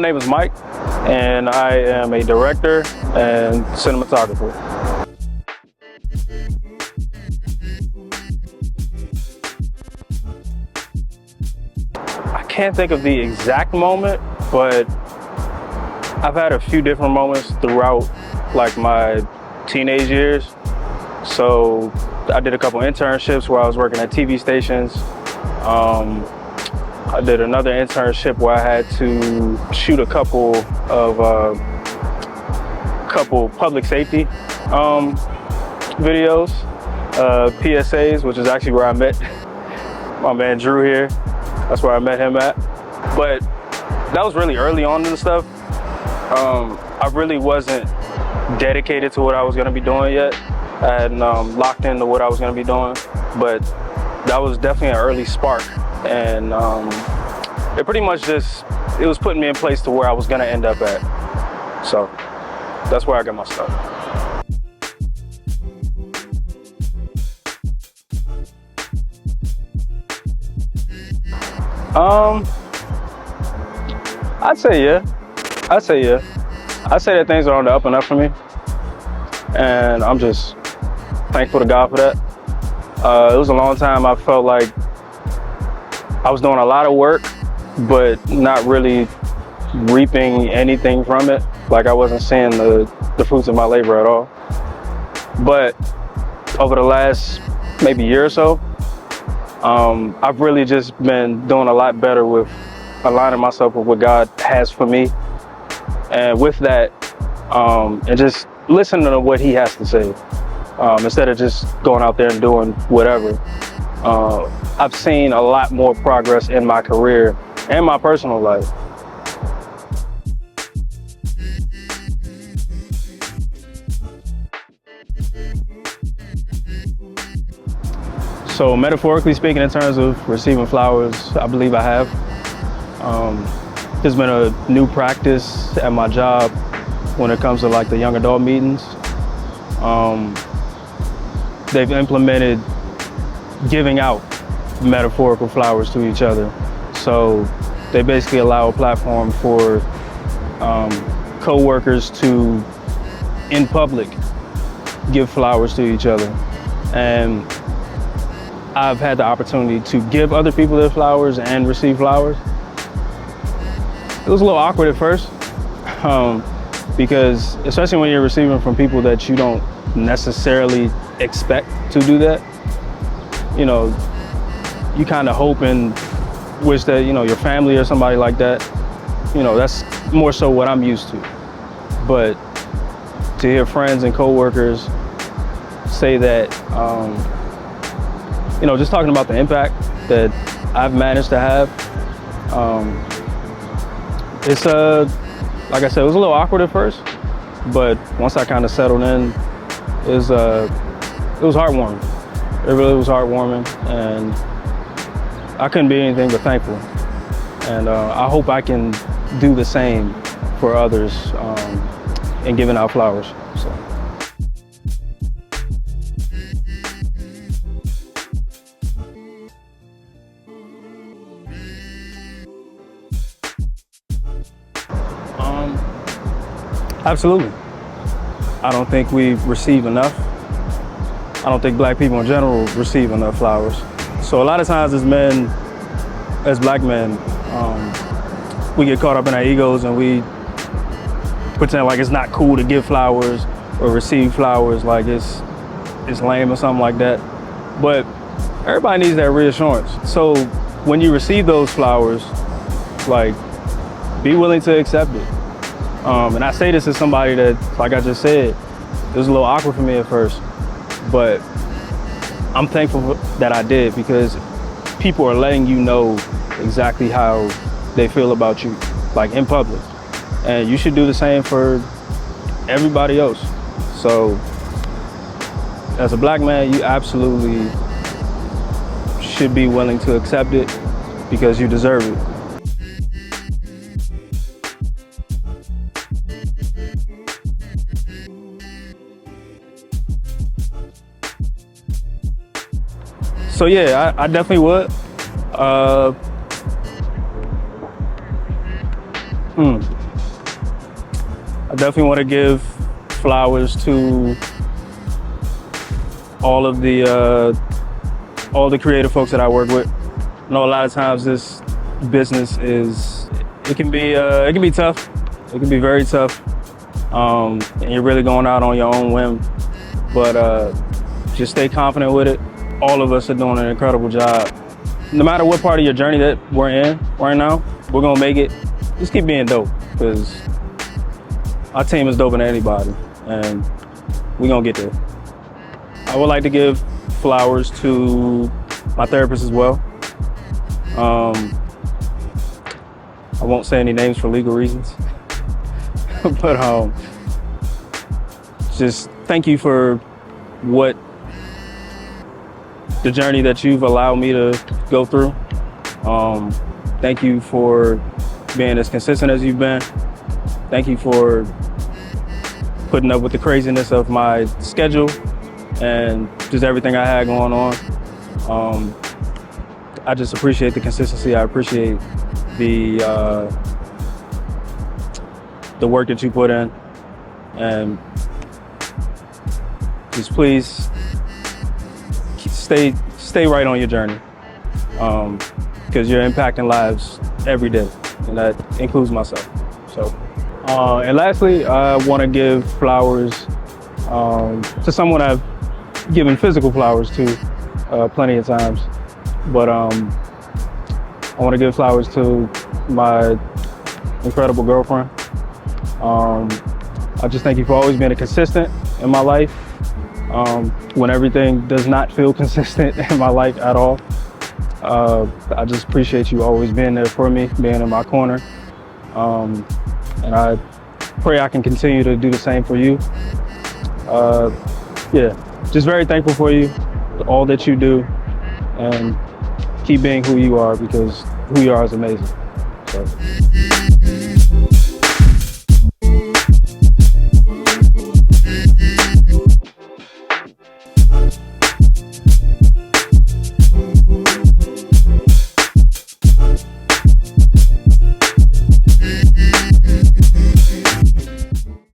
name is Mike, and I am a director and cinematographer. I can't think of the exact moment, but I've had a few different moments throughout like my teenage years. So I did a couple internships where I was working at TV stations. I did another internship where I had to shoot a couple public safety videos, PSAs, which is actually where I met my man Drew here. That's where I met him at. But that was really early on in the stuff. I really wasn't dedicated to what I was gonna be doing yet. I hadn't locked into what I was gonna be doing, but that was definitely an early spark. And it pretty much it was putting me in place to where I was gonna end up at. So that's where I got my start. I'd say yeah. I'd say that things are on the up and up for me. And I'm just thankful to God for that. It was a long time I felt like I was doing a lot of work, but not really reaping anything from it. Like I wasn't seeing the fruits of my labor at all. But over the last maybe year or so, I've really just been doing a lot better with aligning myself with what God has for me. And with that, and just listening to what He has to say, instead of just going out there and doing whatever. I've seen a lot more progress in my career and my personal life. So metaphorically speaking, in terms of receiving flowers, I believe I have. There's been a new practice at my job when it comes to like the young adult meetings. They've implemented giving out metaphorical flowers to each other. So they basically allow a platform for co-workers to, in public, give flowers to each other. And I've had the opportunity to give other people their flowers and receive flowers. It was a little awkward at first, because especially when you're receiving from people that you don't necessarily expect to do that, you know, you kind of hope and wish that, you know, your family or somebody like that, you know, that's more so what I'm used to. But to hear friends and coworkers say that, you know, just talking about the impact that I've managed to have, it's like I said, it was a little awkward at first, but once I kind of settled in, it was heartwarming. It really was heartwarming, and I couldn't be anything but thankful. And I hope I can do the same for others in giving out flowers. So. Absolutely. I don't think we receive enough. I don't think black people in general receive enough flowers. So a lot of times as men, as black men, we get caught up in our egos and we pretend like it's not cool to give flowers or receive flowers, like it's lame or something like that. But everybody needs that reassurance. So when you receive those flowers, like, be willing to accept it. And I say this as somebody that, like I just said, it was a little awkward for me at first, but I'm thankful that I did, because people are letting you know exactly how they feel about you, like in public. And you should do the same for everybody else. So as a black man, you absolutely should be willing to accept it because you deserve it. So yeah, I definitely would. I definitely want to give flowers to all the creative folks that I work with. I know a lot of times this business it can be tough. It can be very tough, and you're really going out on your own whim. But just stay confident with it. All of us are doing an incredible job. No matter what part of your journey that we're in right now, we're gonna make it. Just keep being dope, because our team is doper than anybody, and we're gonna get there. I would like to give flowers to my therapist as well. I won't say any names for legal reasons, but just thank you for the journey that you've allowed me to go through. Thank you for being as consistent as you've been. Thank you for putting up with the craziness of my schedule and just everything I had going on. I just appreciate the consistency. I appreciate the work that you put in, and just please stay right on your journey, because you're impacting lives every day, and that includes myself. So, and lastly, I want to give flowers to someone I've given physical flowers to plenty of times, but I want to give flowers to my incredible girlfriend. I just thank you for always being a consistent in my life, when everything does not feel consistent in my life at all. I just appreciate you always being there for me, being in my corner. And I pray I can continue to do the same for you. Yeah, just very thankful for you, all that you do, and keep being who you are, because who you are is amazing. So.